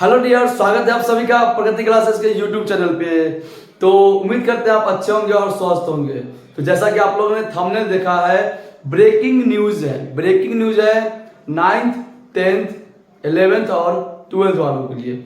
Hello dear, स्वागत है आप सभी का प्रगति क्लासेस के यूट्यूब चैनल पे। तो उम्मीद करते हैं आप अच्छे होंगे और स्वस्थ होंगे। तो जैसा कि आप लोगों ने थंबनेल देखा है, ब्रेकिंग न्यूज है 9th 10th 11th और 12th वालों के लिए।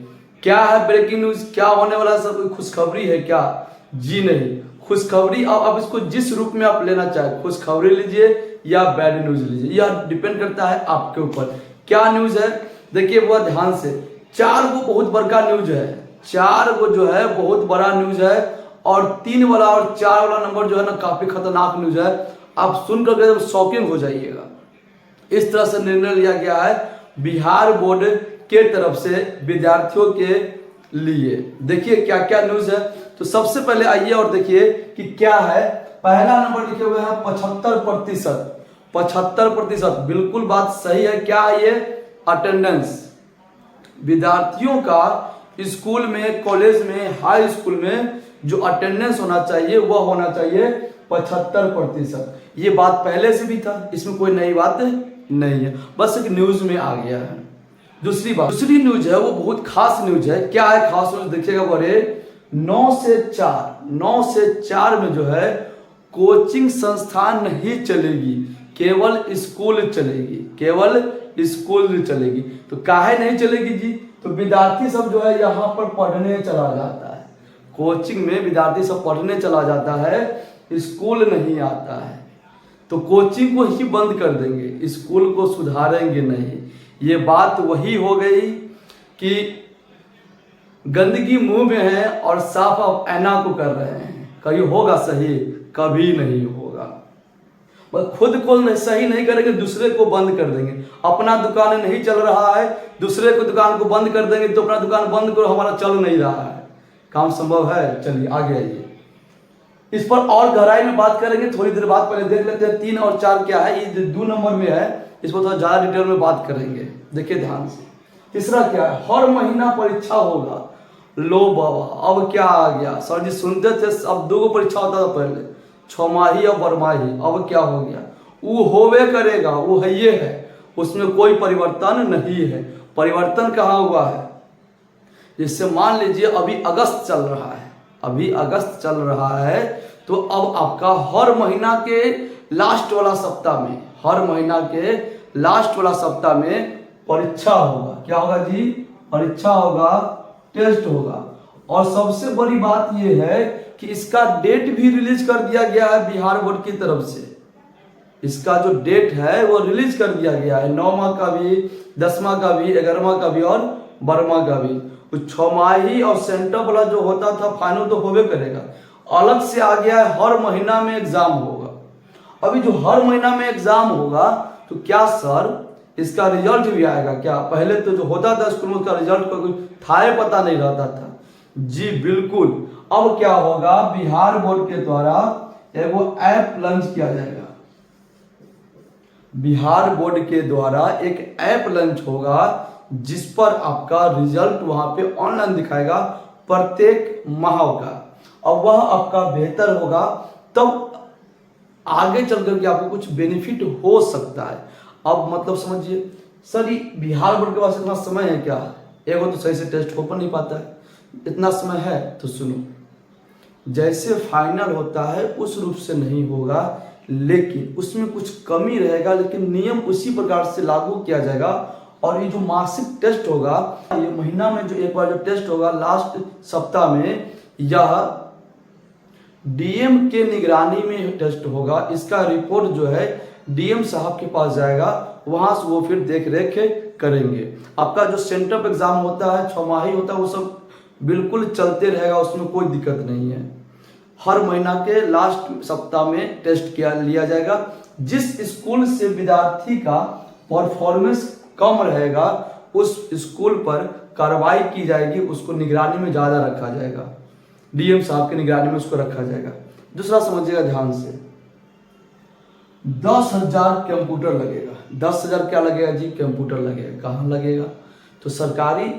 क्या है ब्रेकिंग न्यूज, क्या होने वाला है, सब कोई खुशखबरी है क्या? जी नहीं, खुशखबरी अब आप इसको जिस रूप में आप लेना चाहे, खुशखबरी लीजिए या बैड न्यूज लीजिए, यह डिपेंड करता है आपके ऊपर। क्या न्यूज है देखिए वह ध्यान से। 4 गो बहुत बड़का न्यूज है, 4 गो जो है बहुत बड़ा न्यूज है, और 3 वाला और 4 वाला नंबर जो है ना काफी खतरनाक न्यूज है। आप सुनकर एकदम शॉकिंग हो जाइएगा। इस तरह से निर्णय लिया गया है बिहार बोर्ड के तरफ से विद्यार्थियों के लिए। देखिए क्या क्या न्यूज है। तो सबसे पहले आइए और देखिए कि क्या है। पहला नंबर लिखे हुए हैं 75%। 75% बिल्कुल बात सही है। क्या है ये? अटेंडेंस। विद्यार्थियों का स्कूल में, कॉलेज में, हाई स्कूल में जो अटेंडेंस होना चाहिए वह होना चाहिए 75%। ये बात पहले से भी था, इसमें कोई नई बात नहीं है, बस एक न्यूज में आ गया है। दूसरी न्यूज है वो बहुत खास न्यूज है। क्या है खास न्यूज देखिएगा बड़े। 9 से 4 में जो है कोचिंग संस्थान नहीं चलेगी, केवल स्कूल चलेगी, केवल स्कूल चलेगी। तो काहे नहीं चलेगी जी? तो विद्यार्थी सब जो है यहाँ पर पढ़ने चला जाता है, कोचिंग में विद्यार्थी सब पढ़ने चला जाता है, स्कूल नहीं आता है। तो कोचिंग को ही बंद कर देंगे, स्कूल को सुधारेंगे नहीं। ये बात वही हो गई कि गंदगी मुंह में है और साफ आप ऐना को कर रहे हैं। कभी होगा सही? कभी नहीं होगा। बस खुद को सही नहीं करेंगे, दूसरे को बंद कर देंगे। अपना दुकान नहीं चल रहा है, दूसरे को दुकान को बंद कर देंगे। तो अपना दुकान बंद करो, हमारा चल नहीं रहा है, काम संभव है? चलिए आगे आइए, इस पर और गहराई में बात करेंगे थोड़ी देर बाद। पहले देख लेते हैं 3 और 4 क्या है। ये 2 नंबर में है, इस पर थोड़ा ज्यादा डिटेल में बात करेंगे, देखिए ध्यान से। तीसरा क्या है? हर महीना परीक्षा होगा। लो बाबा, अब क्या आ गया? सर जी सुनते थे अब 2 परीक्षा होता था पहले, 6माही और 12माही, अब क्या हो गया? वो होवे करेगा, वो है ये है, उसमें कोई परिवर्तन नहीं है। परिवर्तन कहाँ हुआ है? जैसे मान लीजिए अभी अगस्त चल रहा है, अभी अगस्त चल रहा है, तो अब आपका हर महीना के लास्ट वाला सप्ताह में, हर महीना के लास्ट वाला सप्ताह में परीक्षा होगा। क्या होगा जी? परीक्षा होगा, टेस्ट होगा। और सबसे बड़ी बात यह है कि इसका डेट भी रिलीज कर दिया गया है बिहार बोर्ड की तरफ से। इसका जो डेट है वो रिलीज कर दिया गया है, 9वां का भी, 10वां का भी, 11वां का भी और 12वां का भी। 6माही और सेंटर वाला जो होता था फाइनल तो होवे करेगा, अलग से आ गया है हर महीना में एग्जाम होगा। अभी जो हर महीना में एग्जाम होगा, तो क्या सर इसका रिजल्ट भी आएगा क्या? पहले तो जो होता था स्कूल में, उसका रिजल्ट का कोई था पता नहीं रहता था। जी बिल्कुल। अब क्या होगा? बिहार बोर्ड के द्वारा एगो ऐप लॉन्च किया जाएगा। बिहार बोर्ड के द्वारा एक ऐप लॉन्च होगा, जिस पर आपका रिजल्ट वहां पे ऑनलाइन दिखाएगा प्रत्येक माह का। और वह आपका बेहतर होगा, तब आगे चल करके आपको कुछ बेनिफिट हो सकता है। अब मतलब समझिए सर, ये बिहार बोर्ड के पास इतना समय है क्या? एगो तो सही से टेस्ट हो नहीं पाता है, इतना समय है। तो सुनो, जैसे फाइनल होता है उस रूप से नहीं होगा, लेकिन उसमें कुछ कमी रहेगा, लेकिन नियम उसी प्रकार से लागू किया जाएगा। और ये जो मासिक टेस्ट होगा, ये महीना में जो एक बार जो टेस्ट होगा लास्ट सप्ताह में, यह डीएम के निगरानी में टेस्ट होगा। इसका रिपोर्ट जो है डीएम साहब के पास जाएगा, वहां से वो फिर देख रेख करेंगे। आपका जो सेंटर पर एग्जाम होता है, 6माही होता है, वो सब बिल्कुल चलते रहेगा, उसमें कोई दिक्कत नहीं है। हर महीना के लास्ट सप्ताह में टेस्ट लिया जाएगा। जिस स्कूल से विद्यार्थी का परफॉर्मेंस कम रहेगा, उस स्कूल पर कार्रवाई की जाएगी, उसको निगरानी में ज्यादा रखा जाएगा, डीएम साहब की निगरानी में उसको रखा जाएगा। दूसरा समझिएगा ध्यान से, 10,000 कंप्यूटर लगेगा। 10,000 क्या लगेगा जी? कंप्यूटर लगेगा। कहाँ लगेगा? तो सरकारी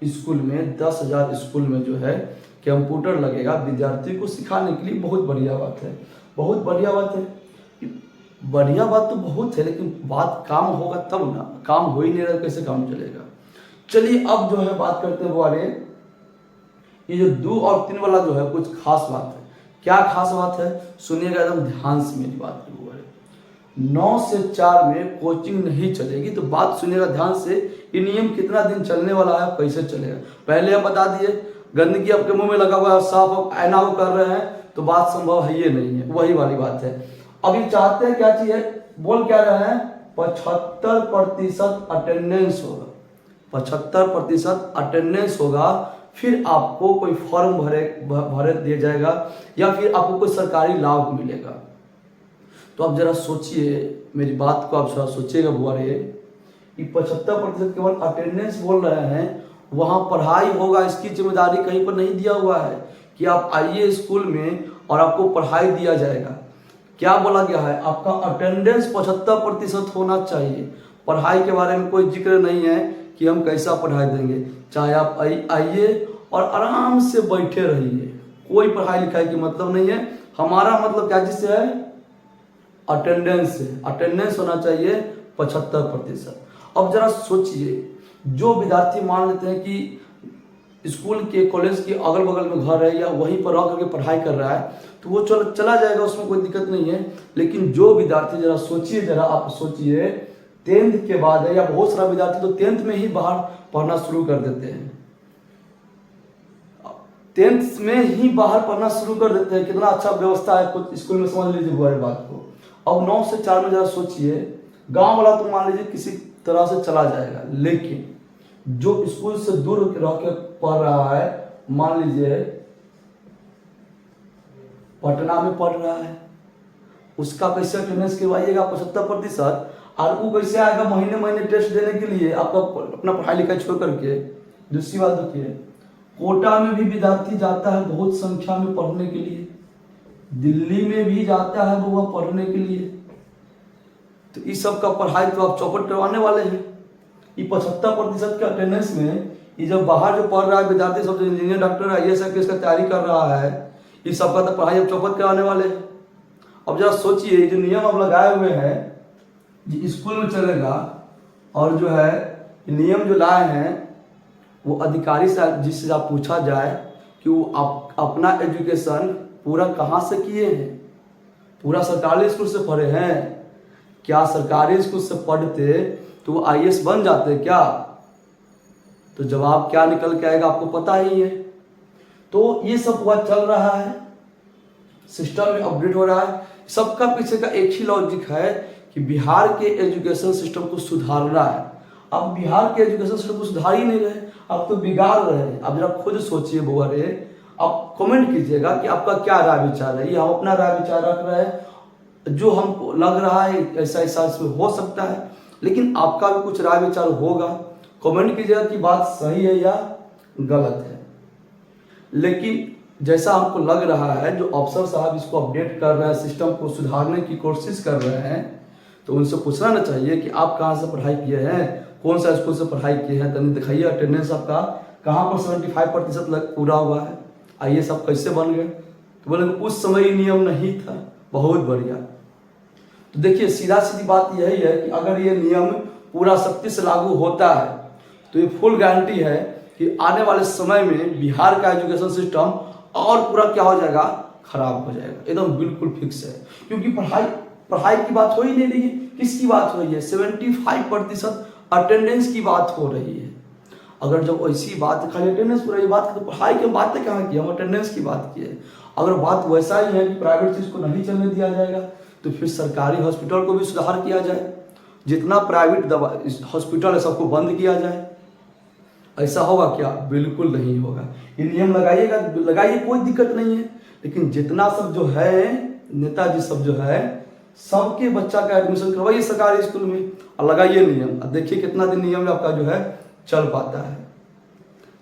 स्कूल में 10,000 स्कूल में जो है कंप्यूटर लगेगा विद्यार्थी को सिखाने के लिए। बहुत बढ़िया बात है, बहुत बढ़िया बात है। बढ़िया बात तो बहुत है, लेकिन बात काम होगा तब ना। काम हो ही नहीं रहा, कैसे काम चलेगा? चलिए अब जो है बात करते हैं बारे, ये जो 2 और 3 वाला जो है कुछ खास बात है। क्या खास बात है सुनिएगा एकदम ध्यान से मेरी बात को। 9 से 4 में कोचिंग नहीं चलेगी, तो बात सुनिएगा ध्यान से। ये नियम कितना दिन चलने वाला है, कैसे चलेगा, पहले हम बता दिए। गंदगी आपके मुंह में लगा हुआ है, साफ आप आईना को कर रहे हैं, तो बात संभव है ये नहीं है, वही वाली बात है। अभी चाहते हैं क्या चीज है, बोल क्या रहे हैं, 75% अटेंडेंस होगा, 75% अटेंडेंस होगा, फिर आपको कोई फॉर्म भरे दिया जाएगा या फिर आपको कोई सरकारी लाभ मिलेगा। तो आप जरा सोचिए मेरी बात को, आप थोड़ा सोचिएगा बुआरे, ये 75% केवल अटेंडेंस बोल रहे हैं, वहाँ पढ़ाई होगा इसकी जिम्मेदारी कहीं पर नहीं दिया हुआ है कि आप आइए स्कूल में और आपको पढ़ाई दिया जाएगा। क्या बोला गया है, आपका अटेंडेंस 75% होना चाहिए। पढ़ाई के बारे में कोई जिक्र नहीं है कि हम कैसा पढ़ाई देंगे, चाहे आप आइए और आराम से बैठे रहिए, कोई पढ़ाई लिखाई की मतलब नहीं है। हमारा मतलब क्या जिससे है, अटेंडेंस है, अटेंडेंस होना चाहिए 75%। अब जरा सोचिए, जो विद्यार्थी मान लेते हैं कि स्कूल के कॉलेज के अगल बगल में घर है या वहीं पर रह करके पढ़ाई कर रहा है, तो वो चला जाएगा, उसमें कोई दिक्कत नहीं है। लेकिन जो विद्यार्थी, जरा सोचिए, जरा आप सोचिए, 10th के बाद है, या बहुत सारा विद्यार्थी तो 10th में ही बाहर पढ़ना शुरू कर देते हैं, 10th में ही बाहर पढ़ना शुरू कर देते हैं। कितना अच्छा व्यवस्था है कुछ स्कूल में, समझ लीजिए बुआरे बात को। अब 9 से 4 में जरा सोचिए, गांव वाला तो मान लीजिए किसी तरह से चला जाएगा, लेकिन जो स्कूल से दूर रह के पढ़ रहा है, मान लीजिए पटना में पढ़ रहा है, उसका कैसे अटेंडेंस करवाइएगा 75%, और वो कैसे आएगा महीने महीने टेस्ट देने के लिए आपका अपना पढ़ाई लिखाई छोड़ करके। दूसरी बात देखिए, कोटा में भी विद्यार्थी जाता है बहुत संख्या में पढ़ने के लिए, दिल्ली में भी जाता है वो पढ़ने के लिए, तो इस सब का पढ़ाई तो आप चौपट करवाने वाले हैं। ये 75% के अटेंडेंस में ये जब बाहर जो पढ़ रहा है विद्यार्थी, सब जो इंजीनियर, डॉक्टर, IAS का तैयारी कर रहा है, इस सब का तो पढ़ाई अब चौपट कराने वाले हैं। अब जरा सोचिए, जो नियम अब लगाए हुए हैं जो स्कूल में चलेगा, और जो है नियम जो लाए हैं, वो अधिकारी से जिससे आप पूछा जाए कि वो अपना एजुकेशन पूरा कहाँ से किए हैं, पूरा सरकारी स्कूल से पढ़े हैं क्या, सरकारी स्कूल से पढ़ते तो वो IAS बन जाते क्या, तो जवाब क्या निकल के आएगा आपको पता ही है। तो ये सब हुआ चल रहा है, सिस्टम में अपडेट हो रहा है, सबका पीछे का एक ही लॉजिक है कि बिहार के एजुकेशन सिस्टम को सुधारना है। अब बिहार के एजुकेशन सिस्टम को सुधार ही नहीं रहे, अब तो बिगाड़ रहे हैं। अब जरा खुद सोचिए बुआ रे, आप कमेंट कीजिएगा कि आपका क्या राय विचार है। ये हम अपना राय विचार रख रहे हैं, जो हमको लग रहा है ऐसा ऐसा इसमें हो सकता है, लेकिन आपका भी कुछ राय विचार होगा, कमेंट कीजिएगा कि बात सही है या गलत है। लेकिन जैसा हमको लग रहा है, जो अफसर साहब इसको अपडेट कर रहे हैं, सिस्टम को सुधारने की कोशिश कर रहे हैं, तो उनसे पूछना ना चाहिए कि आप कहाँ से पढ़ाई किए हैं, कौन सा स्कूल से पढ़ाई किए हैं, तनी दिखाइए अटेंडेंस आपका कहाँ पर 75% पूरा हुआ है, आइए सब कैसे बन गए। तो बोले उस समय नियम नहीं था, बहुत बढ़िया। तो देखिए सीधा सीधी बात यही है कि अगर ये नियम पूरा सख्ती से लागू होता है, तो ये फुल गारंटी है कि आने वाले समय में बिहार का एजुकेशन सिस्टम और पूरा क्या हो जाएगा, खराब हो जाएगा, एकदम बिल्कुल फिक्स है। क्योंकि पढ़ाई की बात हो ही नहीं रही है, किसकी बात हो रही है, 75% अटेंडेंस की बात हो रही है। अगर जब ऐसी बात खाली अटेंडेंस पूरा ये बात, तो पढ़ाई की बातें कहाँ की, हम अटेंडेंस की बात की है। अगर बात वैसा ही है कि प्राइवेट चीज को नहीं चलने दिया जाएगा, तो फिर सरकारी हॉस्पिटल को भी सुधार किया जाए, जितना प्राइवेट दवा हॉस्पिटल है सबको बंद किया जाए। ऐसा होगा क्या, बिल्कुल नहीं होगा। ये नियम लगाइएगा, लगाइए, कोई दिक्कत नहीं है, लेकिन जितना सब जो है नेताजी सब जो है, सबके बच्चा का एडमिशन करवाइए सरकारी स्कूल में और लगाइए नियम, और देखिए कितना दिन नियम में आपका जो है चल पाता है।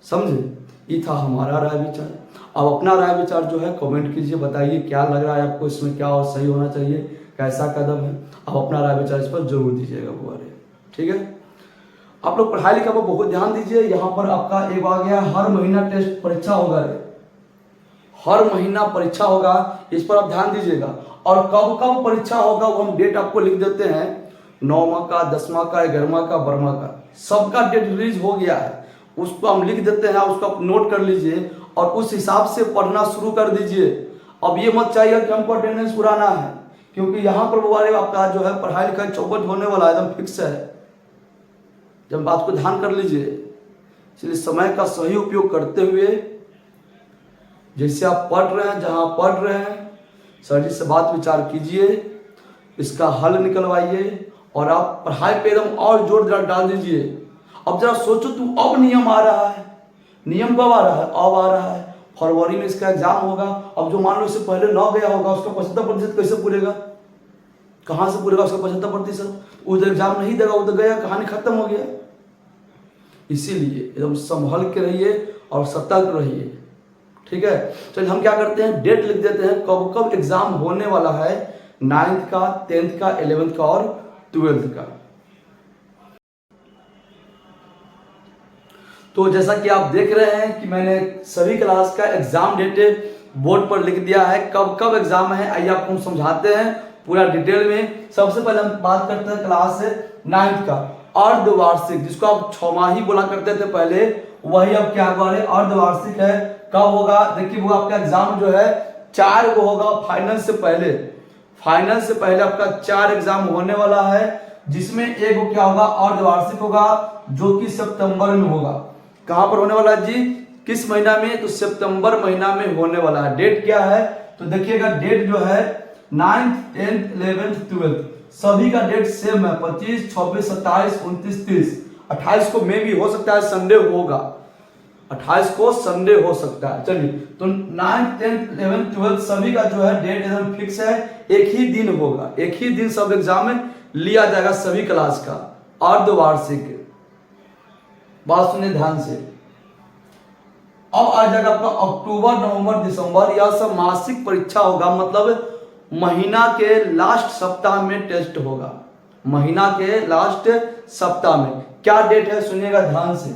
समझे, ये था हमारा राय विचार। अब अपना राय विचार जो है कमेंट कीजिए, बताइए क्या लग रहा है आपको, इसमें क्या और सही होना चाहिए, कैसा कदम है। अब अपना राय विचार इस पर जरूर दीजिएगा बुआरे, ठीक है। आप लोग पढ़ाई लिखाई पर बहुत ध्यान दीजिए। यहाँ पर आपका एक आ गया, हर महीना टेस्ट परीक्षा होगा, हर महीना परीक्षा होगा, इस पर आप ध्यान दीजिएगा। और कब कब परीक्षा होगा वो हम डेट आपको लिख देते हैं, 9वां का, 10वां का, 11वां का, 12वां का, सबका डेट रिलीज हो गया है। उसको हम लिख देते हैं, उसको आप नोट कर लीजिए और उस हिसाब से पढ़ना शुरू कर दीजिए। अब ये मत चाहिए कि हमको अटेंडेंस उड़ाना है, क्योंकि यहाँ पर वो वाले आपका जो है पढ़ाई लिखाई चौपट होने वाला एकदम फिक्स है। जब बात को ध्यान कर लीजिए, इसलिए समय का सही उपयोग करते हुए जैसे आप पढ़ रहे हैं, जहाँ पढ़ रहे हैं, सर जी से बात विचार कीजिए, इसका हल निकलवाइए और आप पढ़ाई पे एकदम और जोर डाल दीजिए। अब जरा सोचो, तू अब नियम आ रहा है, नियम कब आ रहा है? अब आ रहा है, फरवरी में इसका एग्जाम होगा। अब जो मान लो इससे पहले न गया होगा, उसका 75% कैसे पूरेगा? कहाँ से पूरेगा उसका 75%? उधर एग्जाम नहीं देगा, उधर गया, कहानी खत्म हो गया। इसीलिए एकदम संभल के रहिए और सतर्क रहिए, ठीक है। चलिए हम क्या करते हैं, डेट लिख देते हैं कब कब एग्जाम होने वाला है, 9th का, 10th का, 11th का और 12th का। तो जैसा कि आप देख रहे हैं कि मैंने सभी क्लास का एग्जाम डेट बोर्ड पर लिख दिया है, कब कब एग्जाम है। आइए आपको हम समझाते हैं पूरा डिटेल में। सबसे पहले हम बात करते हैं क्लास 9th का, अर्धवार्षिक, जिसको आप छमाही बोला करते थे पहले, वही अब क्या हुआ है, अर्धवार्षिक है। कब होगा? देखिए वो आपका एग्जाम जो है 4 को होगा, फाइनल से पहले। फाइनल से पहले आपका 4 एग्जाम होने वाला है, जिसमें एक क्या होगा, अर्धवार्षिक होगा, जो कि सितंबर में होगा। कहां पर होने वाला है जी? किस महीना में? तो सितंबर महीना में होने वाला है। डेट क्या है? तो देखिएगा डेट जो है 9th, 10th, 11th, 12th सभी का डेट सेम है, 25, 26, 27, 29, 30। 28 को मे भी हो सकता है, संडे होगा, 28 को संडे हो सकता है। चलिए, तो 9th, 10th, 11th, 12th सभी का जो है डेट एकदम फिक्स है, एक ही दिन होगा, एक ही दिन सब एग्जाम में लिया जाएगा सभी क्लास का, अर्धवार्षिक। बात सुनिए ध्यान से। अब आ जाएगा आपका अक्टूबर, नवंबर, दिसंबर, यह सब मासिक परीक्षा होगा, मतलब महीना के लास्ट सप्ताह में टेस्ट होगा। महीना के लास्ट सप्ताह में क्या डेट है सुनिएगा ध्यान से।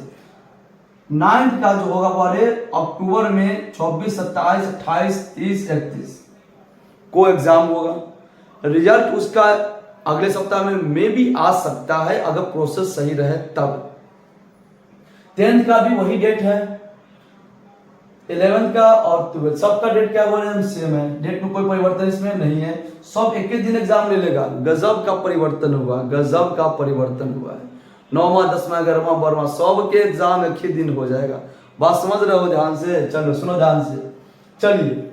9th का जो होगा वाले अक्टूबर में 26, 27, 28, 30, 31 को एग्जाम होगा। रिजल्ट उसका अगले सप्ताह में भी आ सकता है, अगर प्रोसेस सही रहे तब। 10th का भी वही डेट है, 11th का और 12th सबका डेट क्या हुआ है? सेम है, डेट में कोई परिवर्तन इसमें नहीं है, सब एक ही दिन एग्जाम ले लेगा। गजब का परिवर्तन हुआ, गजब का परिवर्तन हुआ है। 9वां, 10वां, 11वां, 12वां सब के एग्जाम एक ही दिन हो जाएगा। बात समझ रहे हो ध्यान से? चलो सुनो ध्यान से। चलिए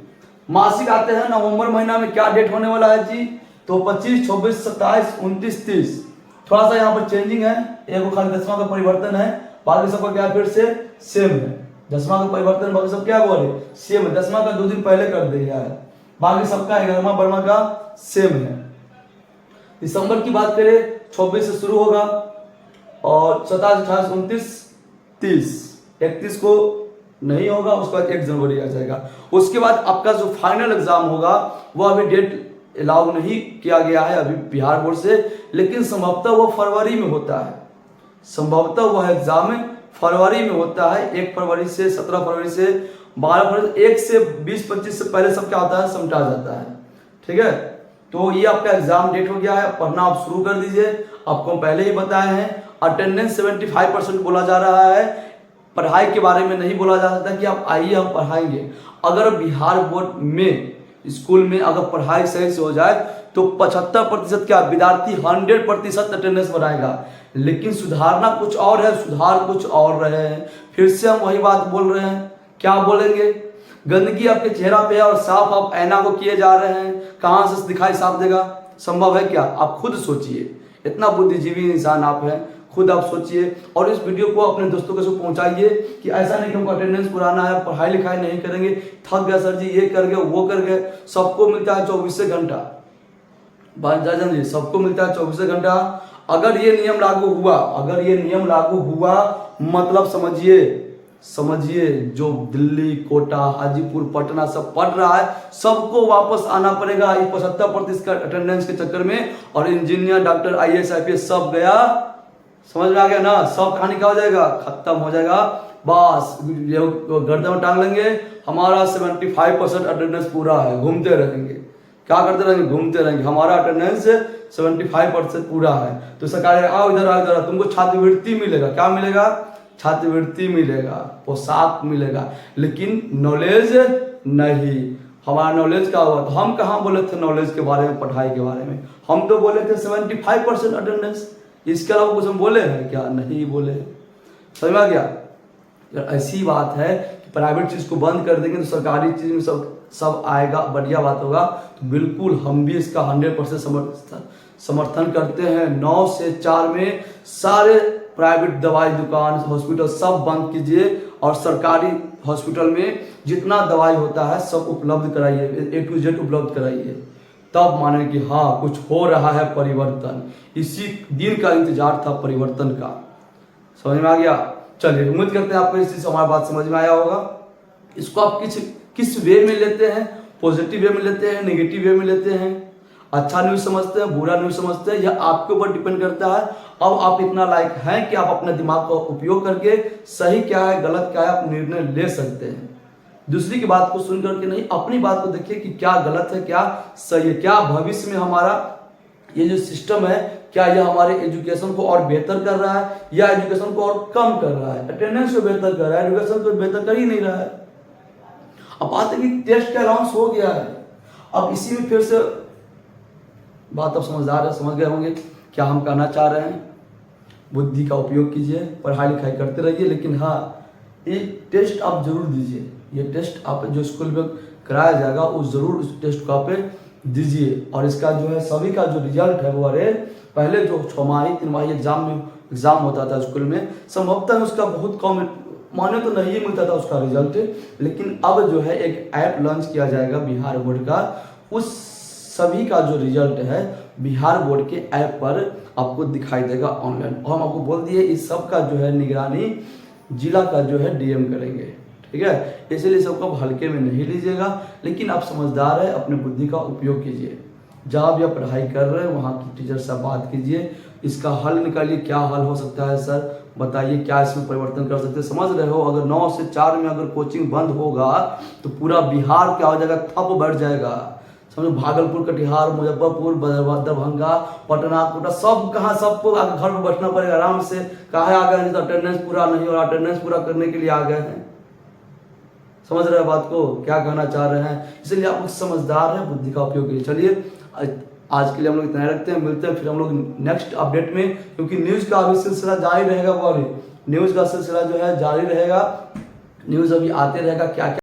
मासिक आते हैं, नवंबर महीना में क्या डेट होने वाला है जी? तो 25, 26, 27, 29, 30 थोड़ा सा यहाँ पर चेंजिंग है, एक खाली 10वां का परिवर्तन है, बाकी सबका क्या फिर से सेम है। 10वां का परिवर्तन, बाकी सब क्या हुआ है? सेम है। 10वां का 2 दिन पहले कर दिया है, बाकी सबका 11वां, 12वां का सेम है। दिसंबर की बात करें, 26 से शुरू होगा और 27, 28, 29, 30, 31 को नहीं होगा, उसके बाद 1 जनवरी आ जाएगा। उसके बाद आपका जो फाइनल एग्जाम होगा वो अभी डेट अलाउ नहीं किया गया है अभी बिहार बोर्ड से, लेकिन संभवतः वो फरवरी में होता है, संभवतः वह एग्जाम फरवरी में होता है। 1 फरवरी से 17 फरवरी से 12 फरवरी, 1 से 20-25 से पहले सब क्या होता है? समटा जाता है, ठीक है। तो ये आपका एग्जाम डेट हो गया है, पढ़ना आप शुरू कर दीजिए। आपको हम पहले ही बताए हैं, अटेंडेंस 75% बोला जा रहा है, पढ़ाई के बारे में नहीं बोला जा सकता कि आप आइए हम पढ़ाएंगे। अगर बिहार बोर्ड में स्कूल में अगर पढ़ाई सही से हो जाए तो 75% क्या विद्यार्थी 100% अटेंडेंस बनाएगा, लेकिन सुधारना कुछ और है, सुधार कुछ और रहे हैं। फिर से हम वही बात बोल रहे हैं, क्या बोलेंगे? गंदगी आपके चेहरा पे है और साफ आप ऐना को किए जा रहे हैं, कहां से दिखाई साफ देगा? संभव है क्या? आप खुद सोचिए, इतना बुद्धिजीवी इंसान आप हैं, खुद आप सोचिए। और इस वीडियो को अपने दोस्तों के साथ पहुंचाइए कि ऐसा नहीं कि हमको अटेंडेंस पुराना है, पढ़ाई लिखाई नहीं करेंगे, थक गया सर जी, ये कर गए वो कर गए। सबको मिलता है 24 घंटा, जाजन जी सबको मिलता है 24 घंटा। अगर ये नियम लागू हुआ, अगर ये नियम लागू हुआ, मतलब समझिए जो दिल्ली, कोटा, हाजीपुर, पटना सब पढ़ रहा है, सबको वापस आना पड़ेगा इस 75% अटेंडेंस के चक्कर में। और इंजीनियर, डॉक्टर, IAS, IPS सब गया, समझ में आ गया ना? सब कहानी क्या हो जाएगा? खत्म हो जाएगा। बस गर्दन में टांग लेंगे, हमारा 75% अटेंडेंस पूरा है, घूमते रहेंगे। क्या करते रहेंगे? घूमते रहेंगे, हमारा अटेंडेंस 75% पूरा है। तो सरकार आओ इधर, आओ इधर, तुमको छात्रवृत्ति मिलेगा। क्या मिलेगा? छात्रवृत्ति मिलेगा, पोशाक मिलेगा, लेकिन नॉलेज नहीं। हमारा नॉलेज क्या हुआ? तो हम कहाँ बोले थे नॉलेज के बारे में, पढ़ाई के बारे में? हम तो बोले थे 75% अटेंडेंस। इसके अलावा कुछ हम बोले हैं क्या? नहीं बोले। समझ में आ गया? अगर ऐसी बात है कि प्राइवेट चीज़ को बंद कर देंगे तो सरकारी चीज़ में सब आएगा, बढ़िया बात होगा, तो बिल्कुल हम भी इसका 100% समर्थन करते हैं। 9 से 4 में सारे प्राइवेट दवाई दुकान, हॉस्पिटल सब बंद कीजिए और सरकारी हॉस्पिटल में जितना दवाई होता है सब उपलब्ध कराइए, A to Z उपलब्ध कराइए, तब माने कि हाँ कुछ हो रहा है परिवर्तन। इसी दिन का इंतजार था परिवर्तन का। समझ में आ गया? चलिए, उम्मीद करते हैं आपको इस चीज़ से हमारी बात समझ में आया होगा। इसको आप किस वे में लेते हैं? पॉजिटिव वे में लेते हैं, नेगेटिव वे में लेते हैं, अच्छा न्यूज़ समझते हैं, बुरा न्यूज़ समझते हैं, यह आपके ऊपर डिपेंड करता है। अब आप इतना लायक हैं कि आप अपने दिमाग का उपयोग करके सही क्या है गलत क्या है आप निर्णय ले सकते हैं। दूसरी की बात को सुन करके नहीं, अपनी बात को देखिए कि क्या गलत है क्या सही है, क्या भविष्य में हमारा ये जो सिस्टम है क्या यह हमारे एजुकेशन को और बेहतर कर रहा है या एजुकेशन को और कम कर रहा है। अटेंडेंस को बेहतर कर रहा है, एजुकेशन को बेहतर कर ही नहीं रहा है। अब बात है कि टेस्ट का अनाउंस हो गया है, अब इसी में फिर से बात आप समझदार है, समझ गए होंगे क्या हम कहना चाह रहे हैं। बुद्धि का उपयोग कीजिए, पढ़ाई लिखाई करते रहिए, लेकिन हाँ ये टेस्ट आप जरूर दीजिए। ये टेस्ट आप जो स्कूल में कराया जाएगा वो जरूर उस टेस्ट को आप दीजिए। और इसका जो है सभी का जो रिजल्ट है वो अरे पहले जो 6माही 3माही एग्जाम होता था स्कूल में, संभवतः उसका बहुत कम माने तो नहीं मिलता था उसका रिजल्ट, लेकिन अब जो है एक ऐप लॉन्च किया जाएगा बिहार बोर्ड का, उस सभी का जो रिजल्ट है बिहार बोर्ड के ऐप पर आपको दिखाई देगा ऑनलाइन। और हम आपको बोल दिए इस सब का जो है निगरानी जिला का जो है डीएम करेंगे, ठीक है। इसलिए सबको हल्के में नहीं लीजिएगा, लेकिन आप समझदार है, अपने बुद्धि का उपयोग कीजिए। जहाँ भी आप पढ़ाई कर रहे हैं वहाँ की टीचर से बात कीजिए, इसका हल निकालिए, क्या हल हो सकता है सर बताइए, क्या इसमें परिवर्तन कर सकते हैं। समझ रहे हो, अगर 9 से 4 में अगर कोचिंग बंद होगा तो पूरा बिहार क्या हो जाएगा, ठप बैठ जाएगा। समझो भागलपुर, कटिहार, मुजफ्फरपुर, दरभंगा, पटना, कोटा सब कहाँ सबको घर में बैठना पड़ेगा आराम से। काहे आ गए? तो अटेंडेंस पूरा नहीं हो रहा, अटेंडेंस पूरा करने के लिए आ गए हैं। समझ रहे हैं बात को, क्या कहना चाह रहे हैं। इसलिए आप समझदार है, बुद्धि का उपयोग कीजिए। चलिए आज के लिए हम लोग इतना रखते हैं, मिलते हैं फिर हम लोग नेक्स्ट अपडेट में, क्योंकि न्यूज़ का अभी सिलसिला जारी रहेगा। न्यूज़ का सिलसिला जो है जारी रहेगा, न्यूज़ अभी आते रहेगा क्या क्या